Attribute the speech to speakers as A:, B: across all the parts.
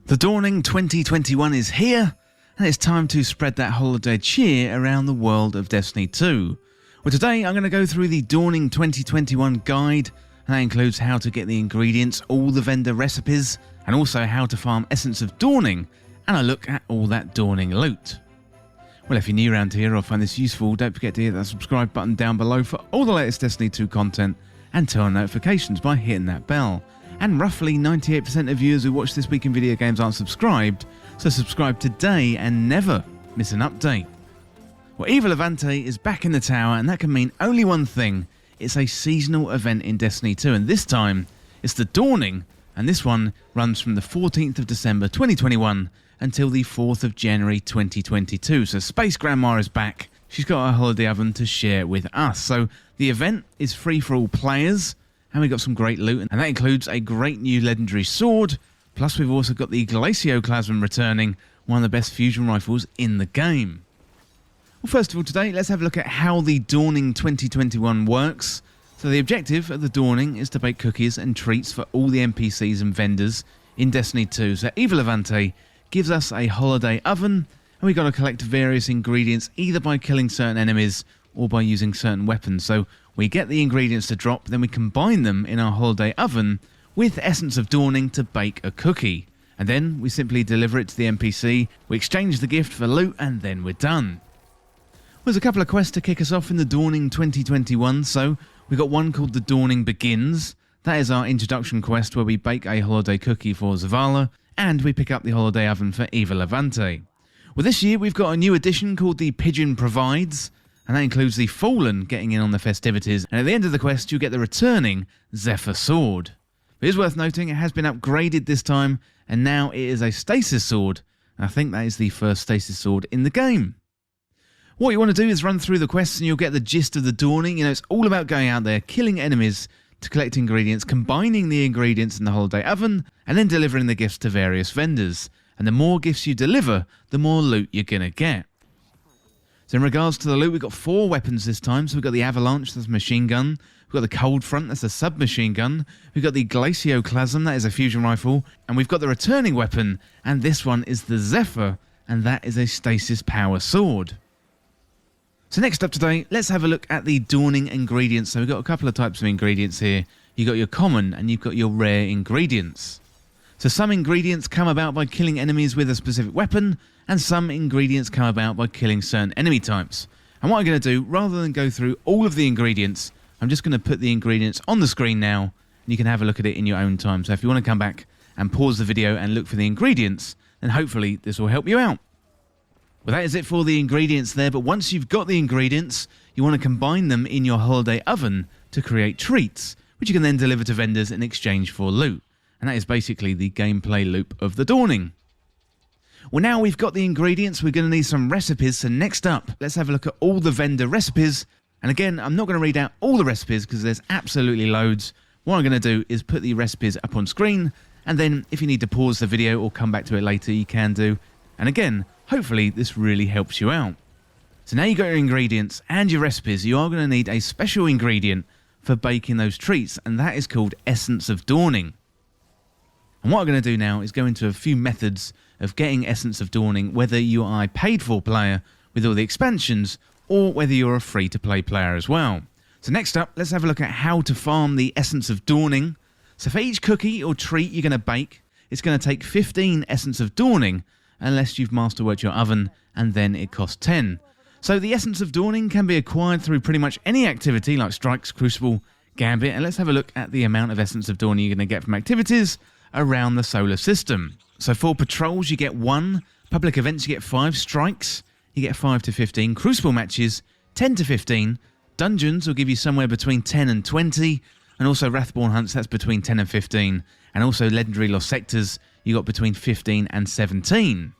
A: The dawning 2021 is here, and it's time to spread that holiday cheer around the world of Destiny 2. Well, today I'm going to go through the Dawning 2021 guide, and that includes how to get the ingredients, all the vendor recipes, and also how to farm Essence of Dawning, and a look at all that Dawning loot. Well, if you're new around here or find this useful, don't forget to hit that subscribe button down below for all the latest Destiny 2 content, and turn on notifications by hitting that bell. And roughly 98% of viewers who watch This Week in Video Games aren't subscribed, so subscribe today and never miss an update. Well, Eva Levante is back in the tower, and that can mean only one thing. It's a seasonal event in Destiny 2, and this time it's the Dawning, and this one runs from the 14th of December 2021 until the 4th of January 2022. So Space Grandma is back. She's got a holiday oven to share with us. So the event is free for all players, and we got some great loot, and that includes a great new legendary sword, plus we've also got the Glacioclasm returning, one of the best fusion rifles in the game. Well, first of all today, let's have a look at how the Dawning 2021 works. So the objective of the Dawning is to bake cookies and treats for all the NPCs and vendors in Destiny 2. So Eva Levante gives us a holiday oven, and we've got to collect various ingredients either by killing certain enemies or by using certain weapons. So we get the ingredients to drop, then we combine them in our holiday oven with Essence of Dawning to bake a cookie. And then we simply deliver it to the NPC, we exchange the gift for loot, and then we're done. There's a couple of quests to kick us off in the Dawning 2021, so we got one called The Dawning Begins. That is our introduction quest where we bake a holiday cookie for Zavala, and we pick up the holiday oven for Eva Levante. Well, this year we've got a new addition called The Pigeon Provides, and that includes the Fallen getting in on the festivities, and at the end of the quest you get the returning Zephyr Sword. It is worth noting it has been upgraded this time, and now it is a stasis sword. I think that is the first stasis sword in the game. What you want to do is run through the quests and you'll get the gist of the Dawning. You know, it's all about going out there, killing enemies to collect ingredients, combining the ingredients in the holiday oven, and then delivering the gifts to various vendors. And the more gifts you deliver, the more loot you're going to get. So in regards to the loot, we've got 4 weapons this time. So we've got the Avalanche, that's a machine gun. We've got the Cold Front, that's a submachine gun. We've got the Glacioclasm, that is a fusion rifle. And we've got the returning weapon, and this one is the Zephyr, and that is a stasis power sword. So next up today, let's have a look at the Dawning ingredients. So we've got a couple of types of ingredients here. You've got your common and you've got your rare ingredients. So some ingredients come about by killing enemies with a specific weapon, and some ingredients come about by killing certain enemy types. And what I'm going to do, rather than go through all of the ingredients, I'm just going to put the ingredients on the screen now, and you can have a look at it in your own time. So if you want to come back and pause the video and look for the ingredients, then hopefully this will help you out. Well, that is it for the ingredients there, but once you've got the ingredients, you want to combine them in your holiday oven to create treats, which you can then deliver to vendors in exchange for loot. And that is basically the gameplay loop of the Dawning. Well, now we've got the ingredients, we're going to need some recipes, so next up, let's have a look at all the vendor recipes. And again, I'm not going to read out all the recipes because there's absolutely loads. What I'm going to do is put the recipes up on screen, and then if you need to pause the video or come back to it later, you can do. And again, hopefully this really helps you out. So now you've got your ingredients and your recipes, you are going to need a special ingredient for baking those treats, and that is called Essence of Dawning. And what I'm going to do now is go into a few methods of getting Essence of Dawning, whether you are a paid-for player with all the expansions, or whether you're a free-to-play player as well. So next up, let's have a look at how to farm the Essence of Dawning. So for each cookie or treat you're going to bake, it's going to take 15 Essence of Dawning, unless you've masterworked your oven, and then it costs 10. So the Essence of Dawning can be acquired through pretty much any activity like Strikes, Crucible, Gambit, and let's have a look at the amount of Essence of Dawning you're going to get from activities around the solar system. So for patrols you get 1, public events you get 5, strikes you get 5 to 15, crucible matches 10 to 15, dungeons will give you somewhere between 10 and 20, and also Wrathborn hunts, that's between 10 and 15, and also legendary lost sectors you got between 15 and 17.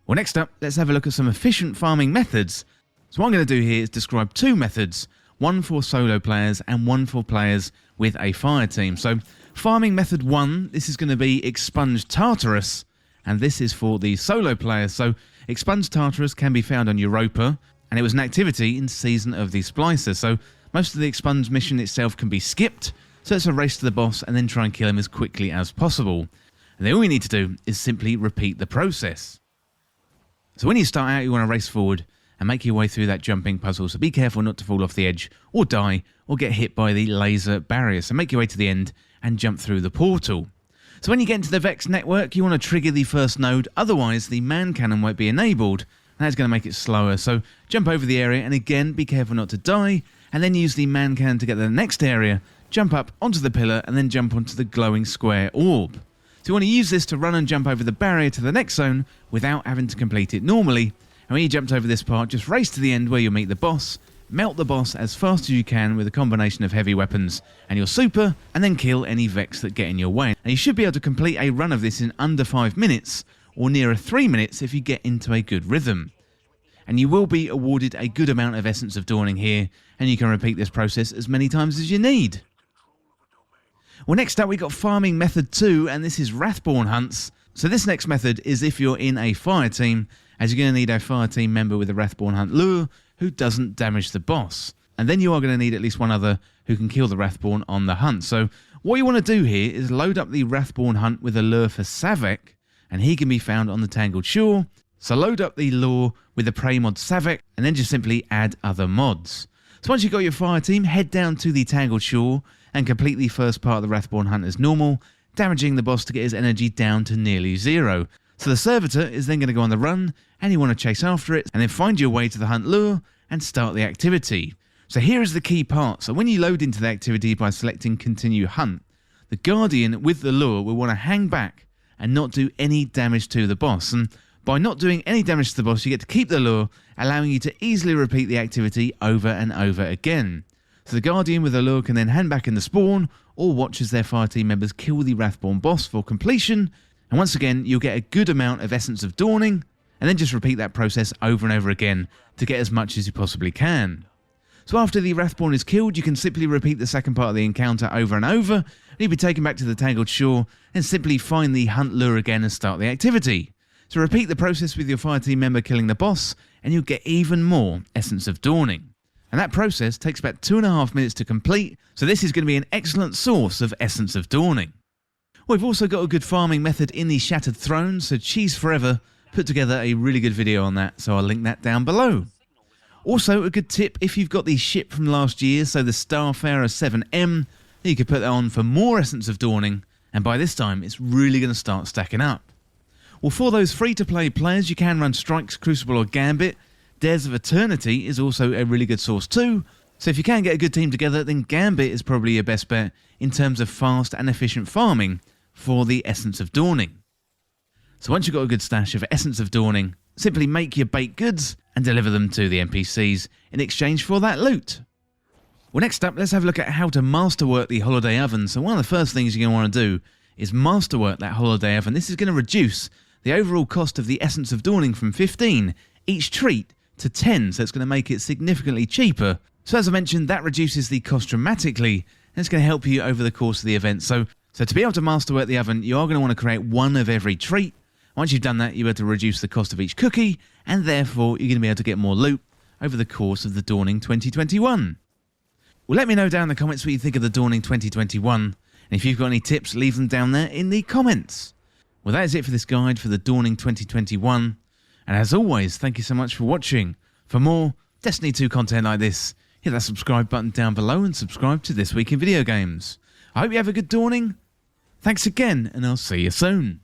A: Well, next up, let's have a look at some efficient farming methods. So what I'm going to do here is describe 2 methods, one for solo players and one for players with a fire team. So farming method 1, this is going to be Expunged Tartarus, and this is for the solo players. So Expunged Tartarus can be found on Europa, and it was an activity in Season of the Splicer. So most of the Expunged mission itself can be skipped, so it's a race to the boss and then try and kill him as quickly as possible. And then all you need to do is simply repeat the process. So when you start out, you want to race forward and make your way through that jumping puzzle. So be careful not to fall off the edge or die or get hit by the laser barrier. So make your way to the end and jump through the portal. So when you get into the Vex network, you want to trigger the first node. Otherwise, the man cannon won't be enabled. And that's going to make it slower. So jump over the area and again, be careful not to die. And then use the man cannon to get to the next area. Jump up onto the pillar and then jump onto the glowing square orb. So you want to use this to run and jump over the barrier to the next zone without having to complete it normally. And when you jumped over this part, just race to the end where you'll meet the boss, melt the boss as fast as you can with a combination of heavy weapons and your super, and then kill any Vex that get in your way. And you should be able to complete a run of this in under 5 minutes, or nearer 3 minutes if you get into a good rhythm. And you will be awarded a good amount of Essence of Dawning here, and you can repeat this process as many times as you need. Well, next up we got Farming Method 2, and this is Wrathborn Hunts. So this next method is if you're in a fire team, as you're going to need a fire team member with a Wrathborn Hunt lure who doesn't damage the boss. And then you are going to need at least one other who can kill the Wrathborn on the hunt. So what you want to do here is load up the Wrathborn Hunt with a lure for Savek, and he can be found on the Tangled Shore. So load up the lure with the prey mod Savek, and then just simply add other mods. So once you've got your fire team, head down to the Tangled Shore and complete the first part of the Wrathborn Hunt as normal, damaging the boss to get his energy down to nearly 0. So the servitor is then going to go on the run, and you want to chase after it, and then find your way to the hunt lure and start the activity. So here is the key part. So when you load into the activity by selecting Continue Hunt, the Guardian with the lure will want to hang back and not do any damage to the boss. And by not doing any damage to the boss, you get to keep the lure, allowing you to easily repeat the activity over and over again. So the Guardian with the lure can then hang back in the spawn, or watch as their fire team members kill the Wrathborn boss for completion. And once again, you'll get a good amount of Essence of Dawning, and then just repeat that process over and over again to get as much as you possibly can. So after the Wrathborn is killed, you can simply repeat the second part of the encounter over and over, and you'll be taken back to the Tangled Shore, and simply find the hunt lure again and start the activity. So repeat the process with your fire team member killing the boss, and you'll get even more Essence of Dawning. And that process takes about 2.5 minutes to complete, so this is going to be an excellent source of Essence of Dawning. We've also got a good farming method in the Shattered Throne, so Cheese Forever put together a really good video on that, so I'll link that down below. Also, a good tip if you've got the ship from last year, so the Starfarer 7M, you could put that on for more Essence of Dawning, and by this time it's really going to start stacking up. Well, for those free-to-play players, you can run Strikes, Crucible or Gambit. Dares of Eternity is also a really good source too, so if you can get a good team together, then Gambit is probably your best bet in terms of fast and efficient farming for the Essence of Dawning. So once you've got a good stash of Essence of Dawning, simply make your baked goods and deliver them to the NPCs in exchange for that loot. Well, next up, let's have a look at how to masterwork the holiday oven. So one of the first things you're going to want to do is masterwork that holiday oven. This is going to reduce the overall cost of the Essence of Dawning from 15 each treat to 10, so it's going to make it significantly cheaper. So as I mentioned, that reduces the cost dramatically, and it's going to help you over the course of the event. So to be able to masterwork the oven, you are going to want to create one of every treat. Once you've done that, you'll be able to reduce the cost of each cookie, and therefore you're going to be able to get more loot over the course of the Dawning 2021. Well, let me know down in the comments what you think of the Dawning 2021, and if you've got any tips, leave them down there in the comments. Well, that is it for this guide for the Dawning 2021, and as always, thank you so much for watching. For more Destiny 2 content like this, hit that subscribe button down below and subscribe to This Week in Video Games. I hope you have a good Dawning. Thanks again, and I'll see you soon.